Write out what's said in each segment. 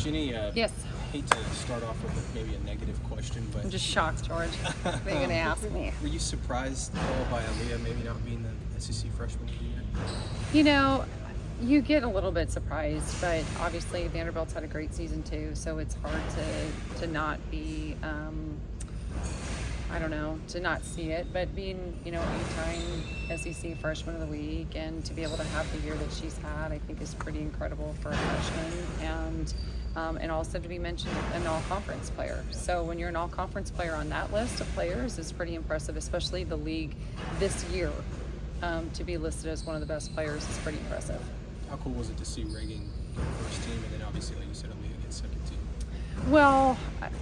Jennie, Yes. I hate to start off with maybe a negative question, but I'm just shocked, George. What are you going to ask me? were you surprised at all by Aaliyah maybe not being the SEC freshman of the year? You know, you get a little bit surprised, but obviously Vanderbilt's had a great season too, so it's hard to not be, to not see it. But being, 8-time SEC freshman of the week and to be able to have the year that she's had, I think is pretty incredible for a freshman. And also to be mentioned an all-conference player. So when you're an all-conference player on that list of players is pretty impressive, especially the league this year. To be listed as one of the best players is pretty impressive. How cool was it to see Reagan get first team and then obviously, like you said, Aaliyah get second team? Well,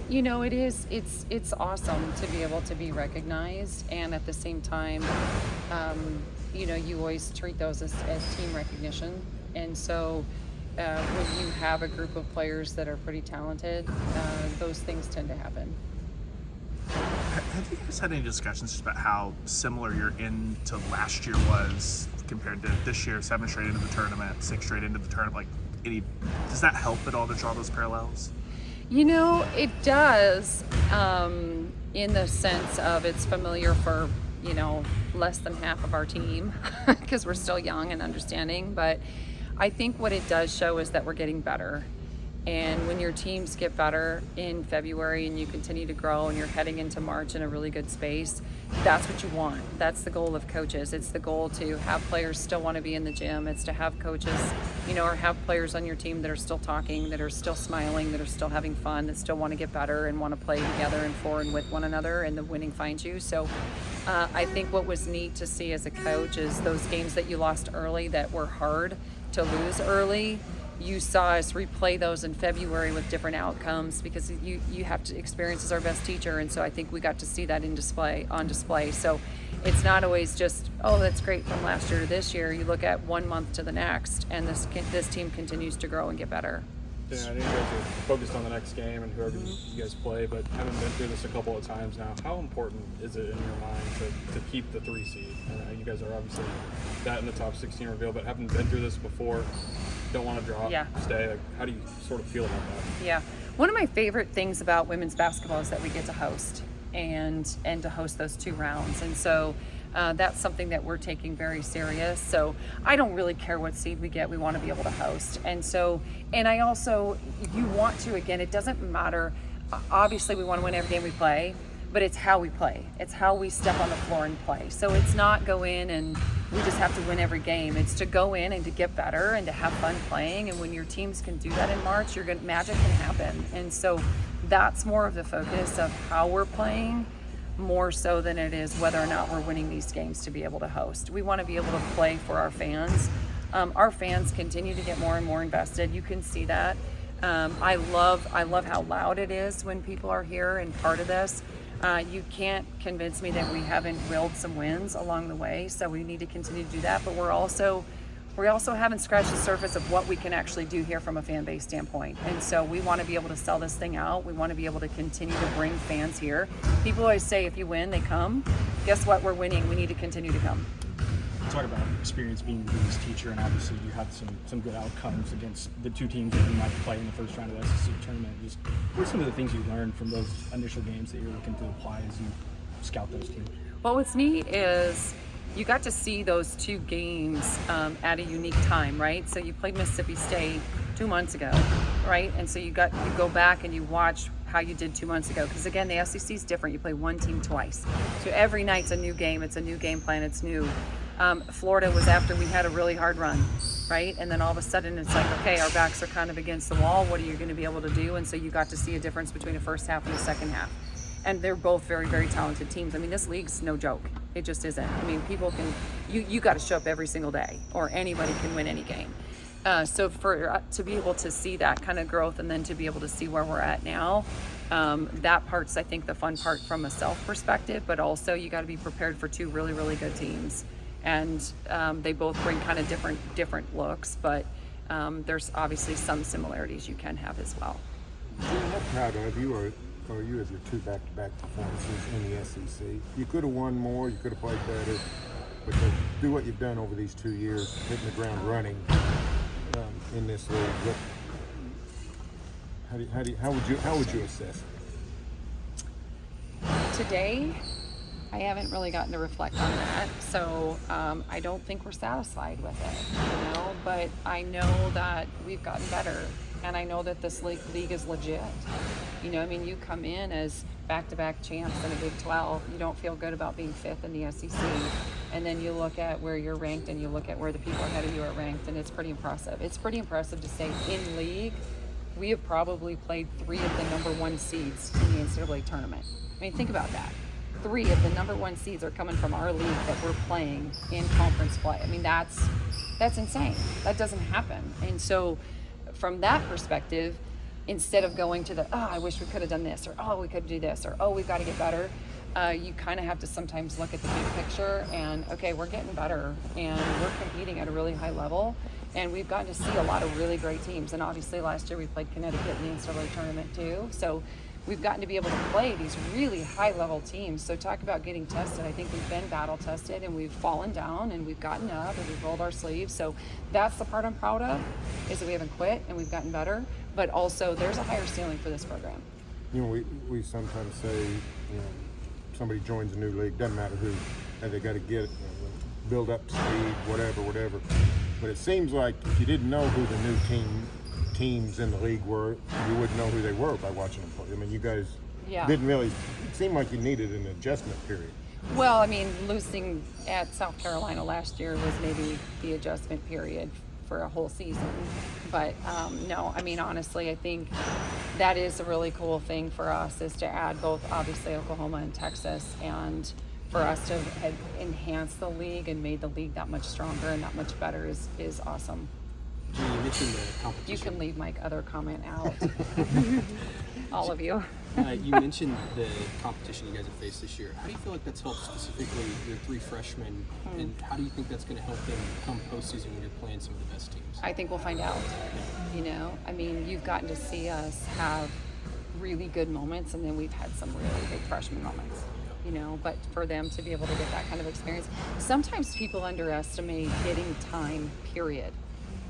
it's awesome to be able to be recognized, and at the same time, you always treat those as team recognition. And so when you have a group of players that are pretty talented, those things tend to happen. Have you guys had any discussions about how similar your end to last year was compared to this year, 7 straight into the tournament, 6 straight into the tournament? Does that help at all to draw those parallels? It does, in the sense of it's familiar for, less than half of our team because we're still young and understanding. But I think what it does show is that we're getting better. And when your teams get better in February and you continue to grow and you're heading into March in a really good space, that's what you want. That's the goal of coaches. It's the goal to have players still want to be in the gym. It's to have coaches, or have players on your team that are still talking, that are still smiling, that are still having fun, that still want to get better and want to play together and for and with one another, and the winning finds you. So I think what was neat to see as a coach is those games that you lost early that were hard to lose early. You saw us replay those in February with different outcomes because you have to experience as our best teacher, and so I think we got to see that on display. So it's not always just, oh, that's great from last year to this year. You look at 1 month to the next, and this team continues to grow and get better. Yeah, I know you guys are focused on the next game and whoever you guys play, but having been through this a couple of times now, how important is it in your mind to keep the 3 seed? You guys are obviously that in the top 16 reveal, but having been through this before, don't want to drop, stay. Like, how do you sort of feel about that? Yeah, one of my favorite things about women's basketball is that we get to host and to host those 2 rounds, and so that's something that we're taking very serious. So I don't really care what seed we get. We want to be able to host, and I also, you want to, again, it doesn't matter. Obviously, we want to win every game we play, but it's how we play. It's how we step on the floor and play. So it's not go in and we just have to win every game. It's to go in and to get better and to have fun playing. And when your teams can do that in March, magic can happen. And so that's more of the focus of how we're playing, more so than it is whether or not we're winning these games to be able to host. We want to be able to play for our fans. Our fans continue to get more and more invested. You can see that. I love how loud it is when people are here and part of this. You can't convince me that we haven't willed some wins along the way, so we need to continue to do that. But we also haven't scratched the surface of what we can actually do here from a fan base standpoint. And so we want to be able to sell this thing out. We want to be able to continue to bring fans here. People always say if you win, they come. Guess what? We're winning. We need to continue to come. Talk about experience being the biggest teacher, and obviously you had some good outcomes against the 2 teams that you might play in the first round of the SEC tournament. Just what are some of the things you learned from those initial games that you're looking to apply as you scout those teams? Well, what's neat is you got to see those 2 games at a unique time, right? So you played Mississippi State 2 months ago, right? And so you go back and you watch how you did 2 months ago, because again, the SEC is different. You play one team twice, so every night's a new game. It's a new game plan. It's new. Florida was after we had a really hard run, right? And then all of a sudden it's like, okay, our backs are kind of against the wall. What are you going to be able to do? And so you got to see a difference between a first half and a second half. And they're both very, very talented teams. I mean, this league's no joke. It just isn't. I mean, people can, you got to show up every single day, or anybody can win any game. So to be able to see that kind of growth and then to be able to see where we're at now, that part's, I think, the fun part from a self perspective, but also you got to be prepared for 2 really, really good teams. And they both bring kind of different looks, but there's obviously some similarities you can have as well. How proud of you are you of your 2 back-to-back performances in the SEC? You could have won more, you could have played better, but to do what you've done over these 2 years, hitting the ground running in this league, How would you assess it? Today, I haven't really gotten to reflect on that, so I don't think we're satisfied with it, but I know that we've gotten better, and I know that this league is legit. You come in as back-to-back champs in a Big 12, you don't feel good about being 5th in the SEC, and then you look at where you're ranked and you look at where the people ahead of you are ranked, and it's pretty impressive. It's pretty impressive to say in league, we have probably played 3 of the number 1 seeds in the NCAA tournament. Think about that. 3 of the number 1 seeds are coming from our league that we're playing in conference play. That's insane. That doesn't happen. And so from that perspective, instead of going to I wish we could have done this, or we could do this, or we've got to get better, you kind of have to sometimes look at the big picture and, okay, we're getting better and we're competing at a really high level, and we've gotten to see a lot of really great teams. And obviously last year we played Connecticut in the NCAA tournament too. So we've gotten to be able to play these really high-level teams. So talk about getting tested. I think we've been battle-tested, and we've fallen down, and we've gotten up, and we've rolled our sleeves. So that's the part I'm proud of, is that we haven't quit, and we've gotten better. But also, there's a higher ceiling for this program. We sometimes say, somebody joins a new league, doesn't matter who, and they got to get it, build up to speed, whatever. But it seems like if you didn't know who the new teams in the league were, you wouldn't know who they were by watching them play. You guys didn't really, it seemed like you needed an adjustment period. Well, losing at South Carolina last year was maybe the adjustment period for a whole season. But no, honestly, I think that is a really cool thing for us, is to add both, obviously, Oklahoma and Texas, and for us to have enhanced the league and made the league that much stronger and that much better is awesome. Jennie, you mentioned the competition. You can leave my other comment out. All of you. You mentioned the competition you guys have faced this year. How do you feel like that's helped specifically your 3 freshmen, and how do you think that's going to help them come postseason when you're playing some of the best teams? I think we'll find out. You've gotten to see us have really good moments, and then we've had some really big freshman moments. But for them to be able to get that kind of experience, sometimes people underestimate getting time, period.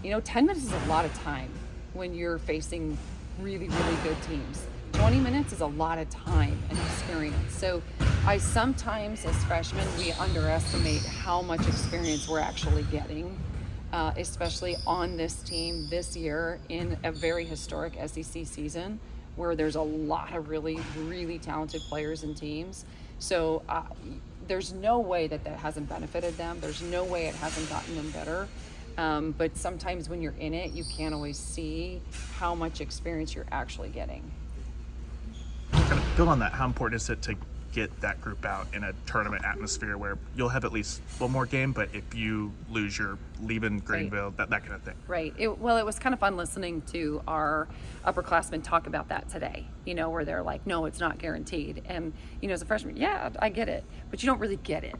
10 minutes is a lot of time when you're facing really, really good teams. 20 minutes is a lot of time and experience. So I sometimes, as freshmen, we underestimate how much experience we're actually getting, especially on this team this year in a very historic SEC season where there's a lot of really, really talented players and teams. So there's no way that hasn't benefited them. There's no way it hasn't gotten them better. But sometimes when you're in it, you can't always see how much experience you're actually getting. Kind of build on that. How important is it to get that group out in a tournament atmosphere where you'll have at least one more game, but if you lose, you're leaving Greenville, that kind of thing? Right. It was kind of fun listening to our upperclassmen talk about that today, where they're like, no, it's not guaranteed. And, as a freshman, yeah, I get it, but you don't really get it.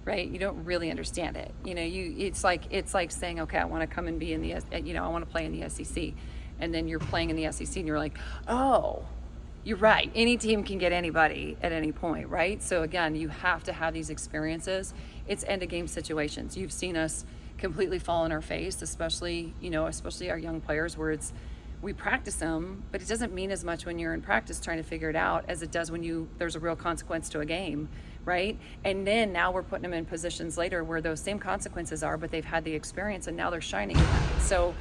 Right? You don't really understand it. It's like saying, okay, I want to come and be in the, I want to play in the SEC. And then you're playing in the SEC and you're like, oh, you're right. Any team can get anybody at any point, right? So again, you have to have these experiences. It's end of game situations. You've seen us completely fall on our face, especially our young players, where we practice them, but it doesn't mean as much when you're in practice trying to figure it out as it does when there's a real consequence to a game. Right? And then now we're putting them in positions later where those same consequences are, but they've had the experience and now they're shining in that. So,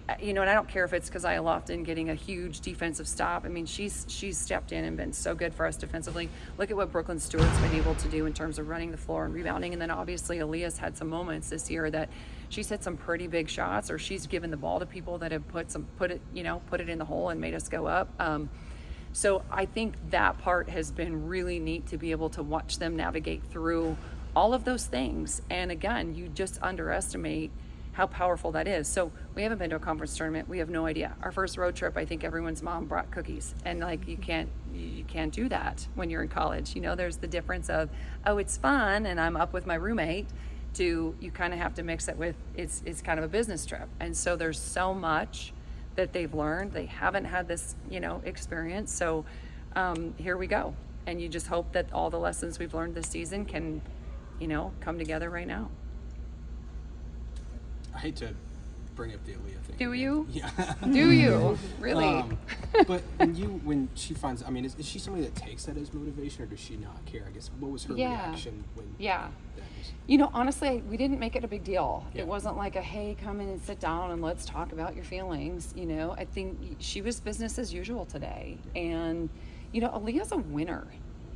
and I don't care if it's because I Lofton getting a huge defensive stop. She's stepped in and been so good for us defensively. Look at what Brooklyn Stewart's been able to do in terms of running the floor and rebounding. And then obviously Aaliyah's had some moments this year that she's hit some pretty big shots, or she's given the ball to people that have put it in the hole and made us go up. So I think that part has been really neat to be able to watch them navigate through all of those things. And again, you just underestimate how powerful that is. So we haven't been to a conference tournament. We have no idea. Our first road trip, I think everyone's mom brought cookies. And you can't do that when you're in college. There's the difference of, oh, it's fun and I'm up with my roommate, to you kind of have to mix it with, it's kind of a business trip. And so there's so much that they've learned. They haven't had this, experience. So here we go. And you just hope that all the lessons we've learned this season can, come together right now. I hate to bring up the Aaliyah thing. Do you? Yeah. Do you? Really? But when she finds, I mean, is she somebody that takes that as motivation, or does she not care? I guess, what was her reaction when? Yeah. that was- You know, honestly, we didn't make it a big deal. Yeah. It wasn't like a, hey, come in and sit down and let's talk about your feelings. You know, I think she was business as usual today. And, you know, Aaliyah's a winner.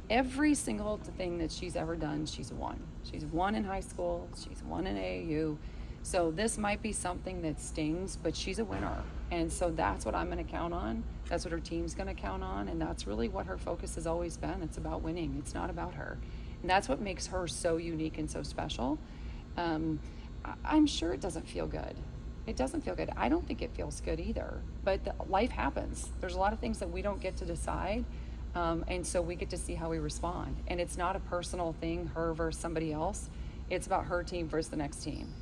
Every single thing that she's ever done, she's won. She's won in high school. She's won in AAU. So this might be something that stings, but she's a winner. And so that's what I'm going to count on. That's what her team's going to count on. And that's really what her focus has always been. It's about winning. It's not about her. And that's what makes her so unique and so special. I'm sure it doesn't feel good. It doesn't feel good. I don't think it feels good either. But life happens. There's a lot of things that we don't get to decide. And so we get to see how we respond. And it's not a personal thing, her versus somebody else. It's about her team versus the next team.